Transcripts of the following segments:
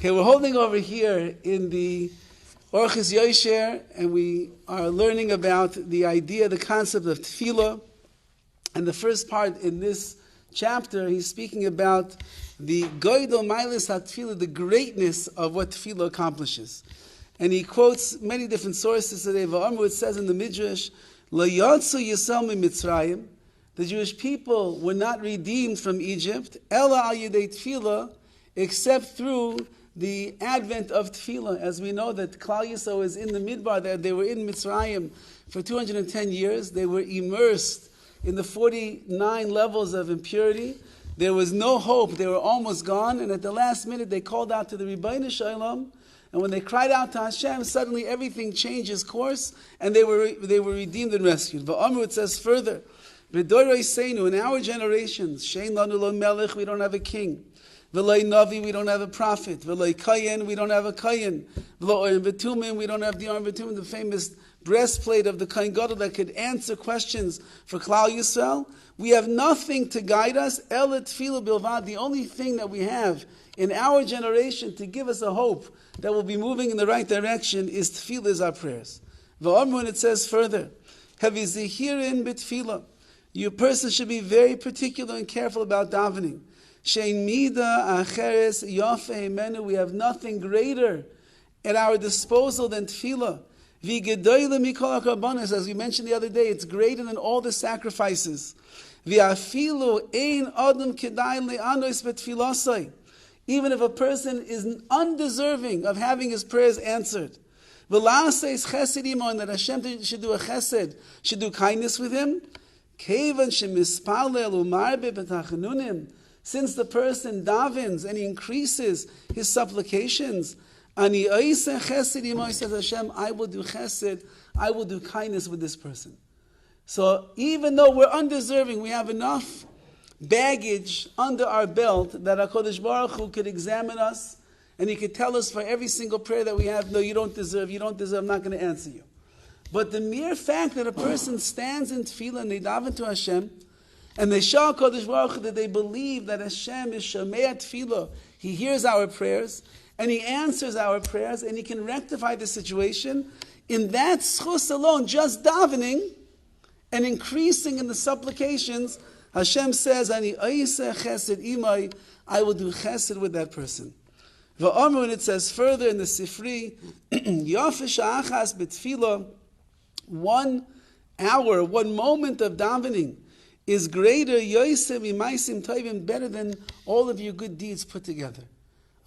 Okay, we're holding over here in the Orchid Yosher, and we are learning about the idea, the concept of TEFILLAH. And the first part in this chapter, he's speaking about the Goydel Mailis HaTefillah, the greatness of what TEFILLAH accomplishes. And he quotes many different sources today. It says in the Midrash, Lo Yatsu Yisrael miMitzrayim, the Jewish people were not redeemed from Egypt, Ela al Yedei TEFILLAH, except through the advent of TEFILLAH. As we know that Klal Yisrael is in the Midbar, that they were in Mitzrayim for 210 years. They were immersed in the 49 levels of impurity. There was no hope. They were almost gone. And at the last minute, they called out to the Ribbono Shel Olam. And when they cried out to Hashem, suddenly everything changes course, and they were redeemed and rescued. V'amru, it says further, V'dorei Seinu, in our generations, Shein lanu lo melech, we don't have a king. V'loi navi, we don't have a prophet. V'loi kayin, we don't have a kayin. V'lo orim v'tumim, we don't have the orim v'tumim, the famous breastplate of the Kohen Gadol that could answer questions for Klal Yisrael. We have nothing to guide us. El TEFILLAH bilvad, the only thing that we have in our generation to give us a hope that we'll be moving in the right direction is TEFILLAH, is our prayers. V'amru, it says further, Havizihirin b'TEFILLAH. You person should be very particular and careful about davening. Shein mida acheres yafeh imenu. We have nothing greater at our disposal than TEFILLAH. V'gedoyle mikol hakarbanos, as we mentioned the other day, it's greater than all the sacrifices. V'afilu ein adam kedai le'anos b'tefillasai. Even if a person is undeserving of having his prayers answered. V'la'aseh chesed imo, and that Hashem should do a chesed, should do kindness with him. Kevan shemispalel umarbe b'tachanunim. Since the person davens and he increases his supplications, ani oiseh chesed imo, he says, Hashem, I will do chesed, I will do kindness with this person. So even though we're undeserving, we have enough baggage under our belt that HaKadosh Baruch Hu could examine us, and He could tell us for every single prayer that we have, no, you don't deserve, I'm not going to answer you. But the mere fact that a person stands in tefillah and they daven to Hashem, and they show HaKadosh Baruch Hu that they believe that Hashem is Shomei Tefillah, He hears our prayers, and He answers our prayers, and He can rectify the situation. In that schus alone, just davening and increasing in the supplications, Hashem says, Ani oiseh chesed imai, I will do chesed with that person. V'amru, and it says further in the Sifri, Yosher sha'achas b'tefillah, 1 hour, 1 moment of davening is greater, Yosef imaisim tovim, better than all of your good deeds put together.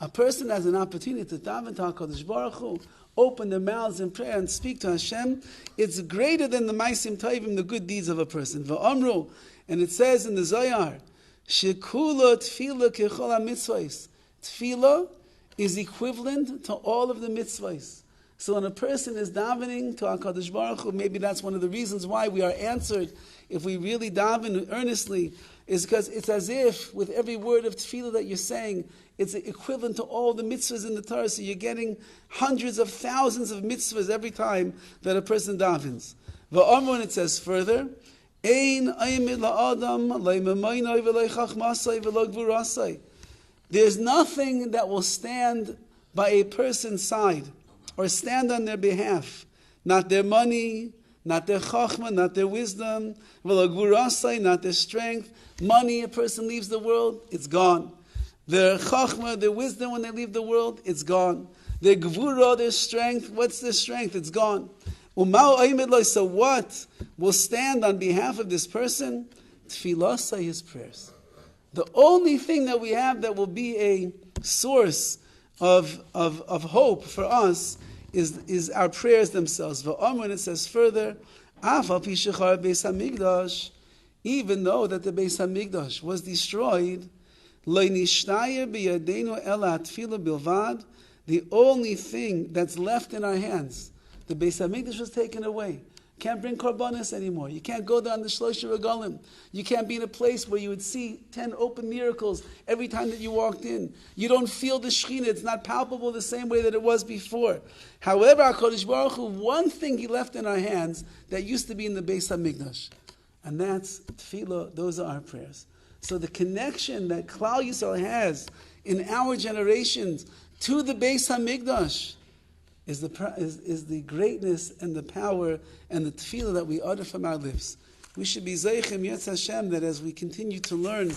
A person has an opportunity to daven to HaKadosh Baruch Hu, open their mouths in prayer and speak to Hashem. It's greater than the maisim tovim, the good deeds of a person. V'amru, and it says in the Zohar, Shekula tefillah kechol ha-mitzvahs. Tefillah is equivalent to all of the mitzvahs. So when a person is davening to HaKadosh Baruch Hu, maybe that's one of the reasons why we are answered if we really daven earnestly, is because it's as if with every word of tefillah that you're saying, it's equivalent to all the mitzvahs in the Torah. So you're getting hundreds of thousands of mitzvahs every time that a person davens. V'amru, and it says further, there's nothing that will stand by a person's side or stand on their behalf. Not their money, not their chachma, not their wisdom, not their strength. Money, a person leaves the world, it's gone. Their chachma, their wisdom, when they leave the world, it's gone. Their gvura, their strength, what's their strength? It's gone. So what will stand on behalf of this person? Tefillah, his prayers. The only thing that we have that will be a source of hope for us is our prayers themselves. V'amru, it says further, even though that the Beis Hamikdash was destroyed, the only thing that's left in our hands, the Beis Hamikdash was taken away. Can't bring korbanos anymore. You can't go there on the Shlosha Regalim. You can't be in a place where you would see 10 open miracles every time that you walked in. You don't feel the Shekhinah. It's not palpable the same way that it was before. However, HaKadosh Baruch Hu, one thing He left in our hands that used to be in the Beis Hamikdash, and that's tefillah. Those are our prayers. So the connection that Klal Yisrael has in our generations to the Beis Hamikdash is the greatness and the power and the tefillah that we utter from our lips. We should be zeichem Yetz Hashem that as we continue to learn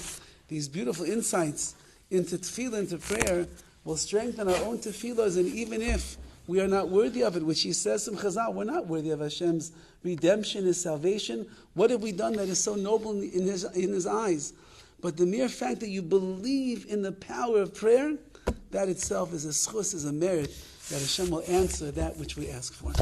these beautiful insights into tefillah, into prayer, will strengthen our own tefillahs, and even if we are not worthy of it, which he says in Chazal, we're not worthy of Hashem's redemption, His salvation. What have we done that is so noble in His eyes? But the mere fact that you believe in the power of prayer, that itself is a schus, is a merit, that Hashem will answer that which we ask for.